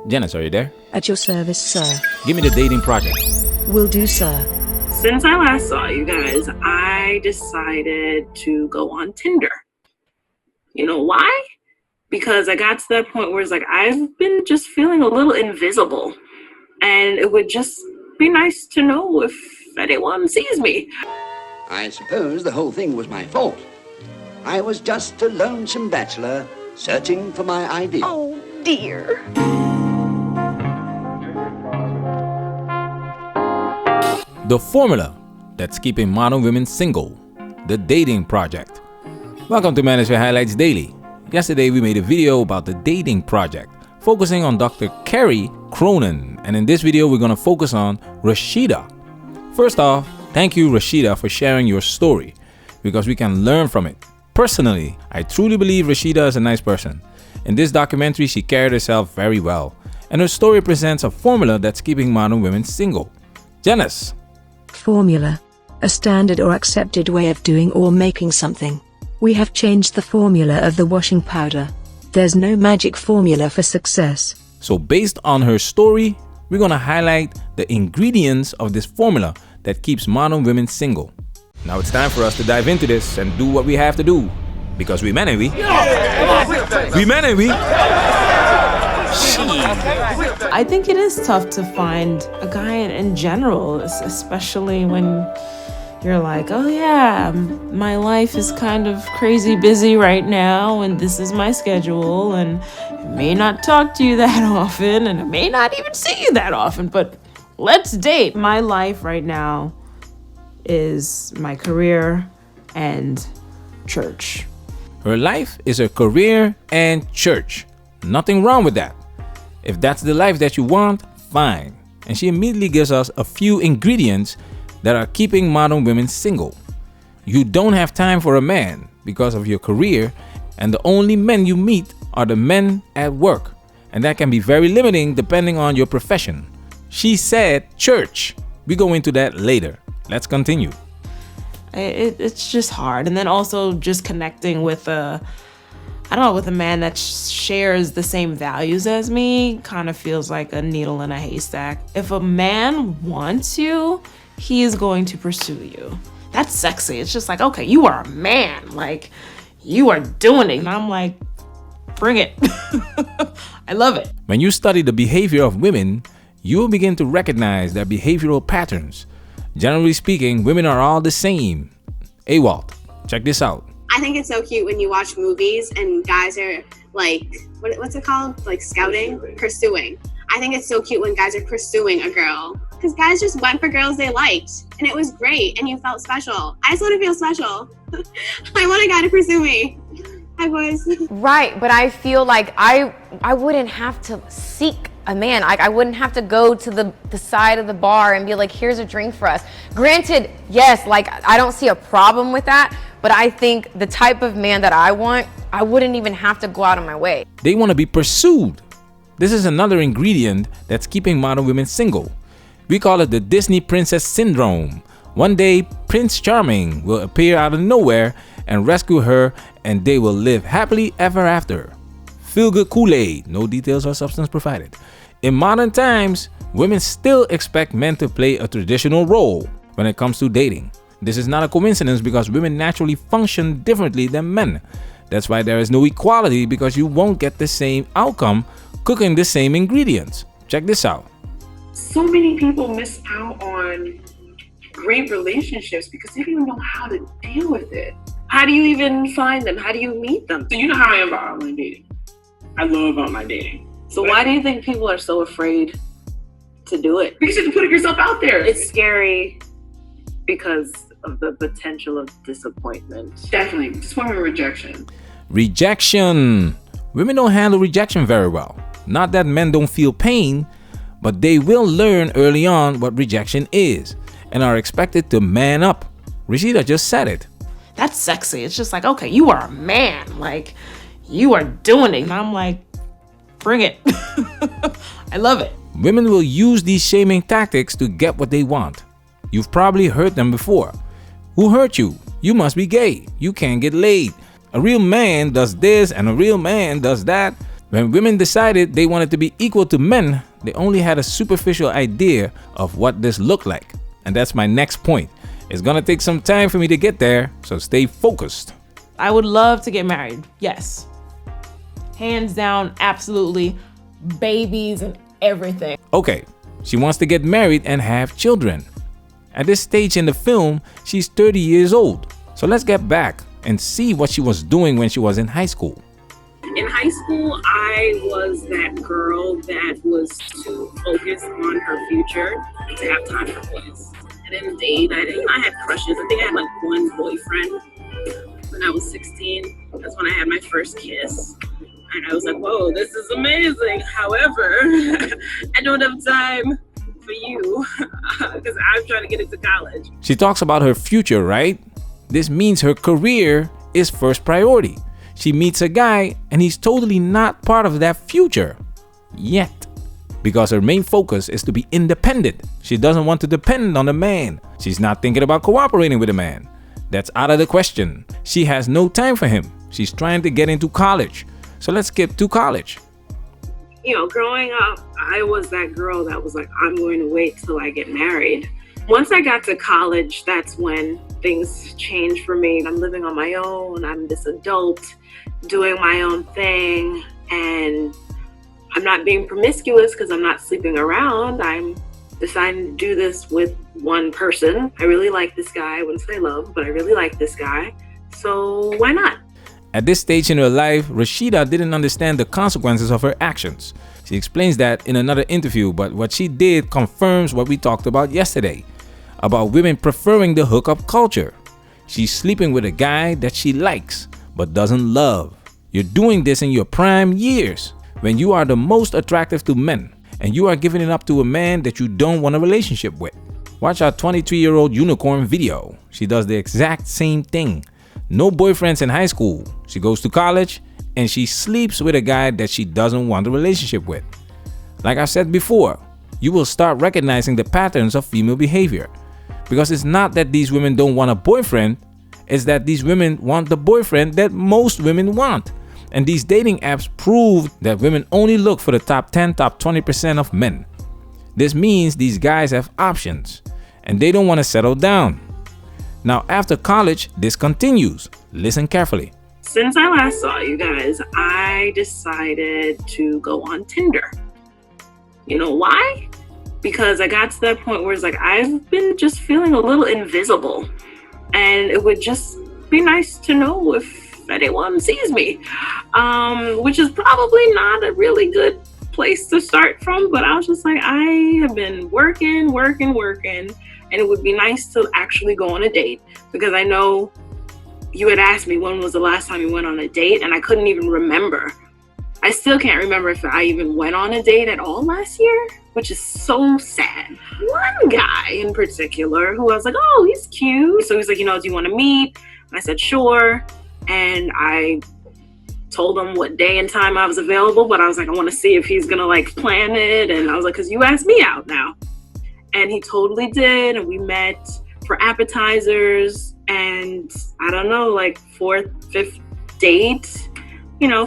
Janice, are you there? At your service, sir. Give me the dating project. Will do, sir. Since I last saw you guys, I decided to go on Tinder. You know why? Because I got to that point where it's like, I've been just feeling a little invisible. And it would just be nice to know if anyone sees me. I suppose the whole thing was my fault. I was just a lonesome bachelor searching for my ideal. Oh, dear. The formula that's keeping modern women single. The dating project. Welcome to Manosphere Highlights Daily. Yesterday we made a video about the dating project, focusing on Dr. Kerry Cronin. And in this video we're going to focus on Rasheeda. First off, thank you Rasheeda for sharing your story, because we can learn from it. Personally, I truly believe Rasheeda is a nice person. In this documentary she carried herself very well, and her story presents a formula that's keeping modern women single. Janice. Formula. A standard or accepted way of doing or making something. We have changed the formula of the washing powder. There's no magic formula for success. So based on her story, we're going to highlight the ingredients of this formula that keeps modern women single. Now it's time for us to dive into this and do what we have to do. Because we men, ain't we? We men, ain't we? I think it is tough to find a guy in general, especially when you're like, oh yeah, my life is kind of crazy busy right now, and this is my schedule, and I may not talk to you that often, and I may not even see you that often, but let's date. My life right now is my career and church. Her life is her career and church. Nothing wrong with that. If that's the life that you want, fine. And she immediately gives us a few ingredients that are keeping modern women single. You don't have time for a man because of your career, and the only men you meet are the men at work. And that can be very limiting depending on your profession. She said church. We go into that later. Let's continue. It's just hard. And then also just connecting with with a man that shares the same values as me kind of feels like a needle in a haystack. If a man wants you, he is going to pursue you. That's sexy. It's just like, okay, you are a man. Like, you are doing it. And I'm like, bring it. I love it. When you study the behavior of women, you will begin to recognize their behavioral patterns. Generally speaking, women are all the same. Hey Walt, check this out. I think it's so cute when you watch movies and guys are like, what's it called? Like scouting? Pursuing. I think it's so cute when guys are pursuing a girl. Because guys just went for girls they liked. And it was great. And you felt special. I just want to feel special. I want a guy to pursue me. Hi, boys. Right, but I feel like I wouldn't have to seek a man. I wouldn't have to go to the side of the bar and be like, here's a drink for us. Granted, yes, like I don't see a problem with that, but I think the type of man that I want, I wouldn't even have to go out of my way. They want to be pursued. This is another ingredient that's keeping modern women single. We call it the Disney Princess Syndrome. One day, Prince Charming will appear out of nowhere and rescue her, and they will live happily ever after. Feel good Kool-Aid, no details or substance provided. In modern times, women still expect men to play a traditional role when it comes to dating. This is not a coincidence because women naturally function differently than men. That's why there is no equality, because you won't get the same outcome cooking the same ingredients. Check this out. So many people miss out on great relationships because they don't even know how to deal with it. How do you even find them? How do you meet them? So you know how I am about online dating. I love online dating. So why do you think people are so afraid to do it? Because you have to put yourself out there. It's scary because of the potential of disappointment. Definitely. Disappointment and rejection. Rejection. Women don't handle rejection very well. Not that men don't feel pain, but they will learn early on what rejection is and are expected to man up. Rasheeda just said it. That's sexy. It's just like, okay, you are a man. Like, you are doing it. And I'm like, bring it. I love it. Women will use these shaming tactics to get what they want. You've probably heard them before. Who hurt you? You must be gay. You can't get laid. A real man does this and a real man does that. When women decided they wanted to be equal to men, they only had a superficial idea of what this looked like. And that's my next point. It's gonna take some time for me to get there, so stay focused. I would love to get married. Yes. Hands down, absolutely. Babies and everything. Okay, she wants to get married and have children. At this stage in the film, she's 30 years old. So let's get back and see what she was doing when she was in high school. In high school, I was that girl that was too focused on her future to have time for boys. I didn't date. I had crushes. I think I had like one boyfriend when I was 16. That's when I had my first kiss. And I was like, whoa, this is amazing. However, I don't have time for you because I'm trying to get into college. She talks about her future, right? This means her career is first priority. She meets a guy and he's totally not part of that future yet, because her main focus is to be independent. She doesn't want to depend on a man. She's not thinking about cooperating with a man. That's out of the question. She has no time for him. She's trying to get into college. So let's skip to college. You know, growing up, I was that girl that was like, I'm going to wait till I get married. Once I got to college, that's when things changed for me. I'm living on my own. I'm this adult doing my own thing. And I'm not being promiscuous because I'm not sleeping around. I'm deciding to do this with one person. I really like this guy. I wouldn't say love, but I really like this guy. So why not? At this stage in her life, Rasheeda didn't understand the consequences of her actions. She explains that in another interview, but what she did confirms what we talked about yesterday, about women preferring the hookup culture. She's sleeping with a guy that she likes, but doesn't love. You're doing this in your prime years, when you are the most attractive to men, and you are giving it up to a man that you don't want a relationship with. Watch our 23-year-old unicorn video. She does the exact same thing. No boyfriends in high school. She goes to college and she sleeps with a guy that she doesn't want a relationship with. Like I said before, you will start recognizing the patterns of female behavior. Because it's not that these women don't want a boyfriend, it's that these women want the boyfriend that most women want. And these dating apps prove that women only look for the top 10, top 20% of men. This means these guys have options and they don't want to settle down. Now, after college, this continues. Listen carefully. Since I last saw you guys, I decided to go on Tinder. You know why? Because I got to that point where it's like, I've been just feeling a little invisible. And it would just be nice to know if anyone sees me. Which is probably not a really good place to start from. But I was just like, I have been working. And it would be nice to actually go on a date, because I know you had asked me when was the last time you went on a date, and I couldn't even remember. I still can't remember if I even went on a date at all last year, which is so sad. One guy in particular who I was like, oh, he's cute. So he's like, do you want to meet? And I said, sure. And I told him what day and time I was available, but I was like, I want to see if he's going to plan it. And I was like, because you asked me out now. And he totally did. And we met for appetizers. And I don't know, 4th, 5th date,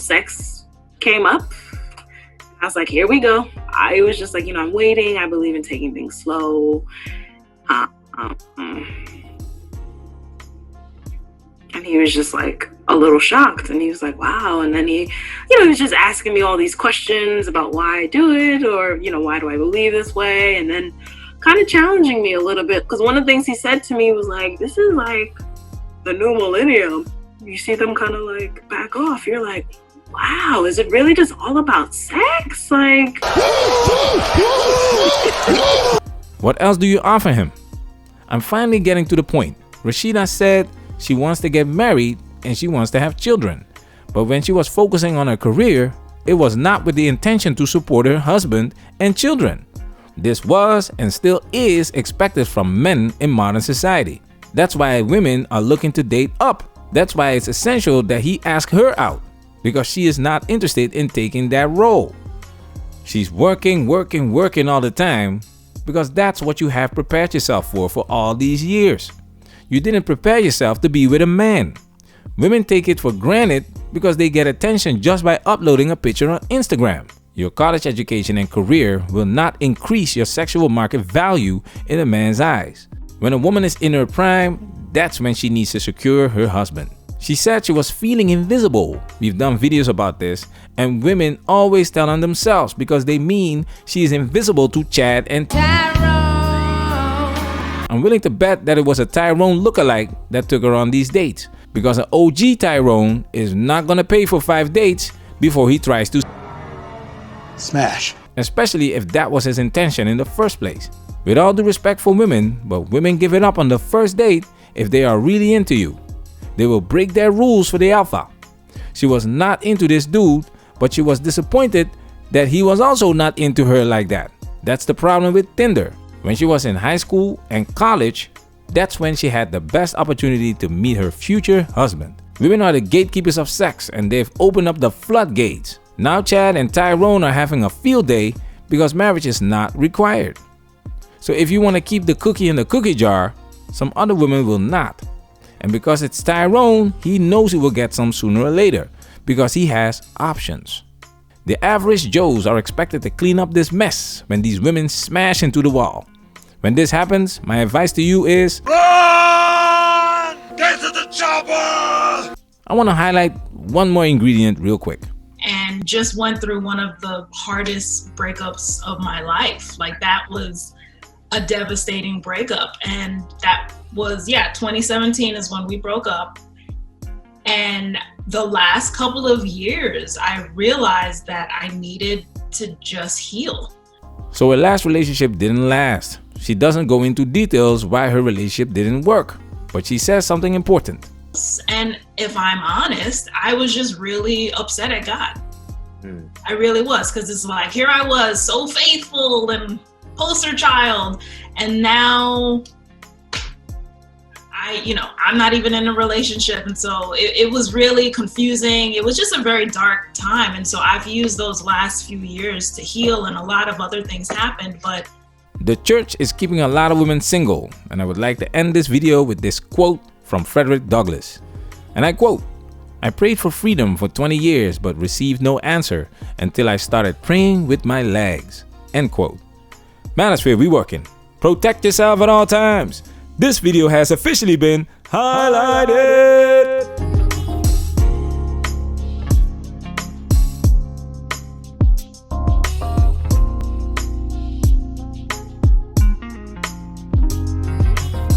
sex came up. I was like, here we go. I was just like, I'm waiting. I believe in taking things slow. And he was just a little shocked. And he was like, wow. And then he was just asking me all these questions about why I do it, or, why do I believe this way? And then kind of challenging me a little bit, because one of the things he said to me was this is the new millennium. You see them kind of back off. You're like, wow, is it really just all about sex? What else do you offer him? I'm finally getting to the point. Rasheeda said she wants to get married and she wants to have children. But when she was focusing on her career, it was not with the intention to support her husband and children. This was and still is expected from men in modern society. That's why women are looking to date up. That's why it's essential that he ask her out, because she is not interested in taking that role. She's working all the time, because that's what you have prepared yourself for all these years. You didn't prepare yourself to be with a man. Women take it for granted because they get attention just by uploading a picture on Instagram. Your college education and career will not increase your sexual market value in a man's eyes. When a woman is in her prime, that's when she needs to secure her husband. She said she was feeling invisible. We've done videos about this, and women always tell on themselves because they mean she is invisible to Chad and Tyrone. I'm willing to bet that it was a Tyrone lookalike that took her on these dates, because an OG Tyrone is not gonna pay for 5 dates before he tries to smash. Especially if that was his intention in the first place. With all due respect for women, but women give it up on the first date if they are really into you. They will break their rules for the alpha. She was not into this dude, but she was disappointed that he was also not into her like that. That's the problem with Tinder. When she was in high school and college, that's when she had the best opportunity to meet her future husband. Women are the gatekeepers of sex, and they've opened up the floodgates. Now Chad and Tyrone are having a field day because marriage is not required. So if you want to keep the cookie in the cookie jar, some other women will not. And because it's Tyrone, he knows he will get some sooner or later because he has options. The average Joes are expected to clean up this mess when these women smash into the wall. When this happens, my advice to you is run! Get to the chopper! I want to highlight one more ingredient real quick. And just went through one of the hardest breakups of my life. Like, that was a devastating breakup. And that was, 2017 is when we broke up. And the last couple of years, I realized that I needed to just heal. So her last relationship didn't last. She doesn't go into details why her relationship didn't work, but she says something important. And if I'm honest, I was just really upset at God. I really was, because it's like, here I was so faithful and poster child, and now I'm not even in a relationship. And so it was really confusing. It was just a very dark time. And so I've used those last few years to heal, and a lot of other things happened. But the church is keeping a lot of women single, and I would like to end this video with this quote from Frederick Douglass. And I quote, "I prayed for freedom for 20 years but received no answer until I started praying with my legs." End quote. Manosphere, we working. Protect yourself at all times. This video has officially been highlighted.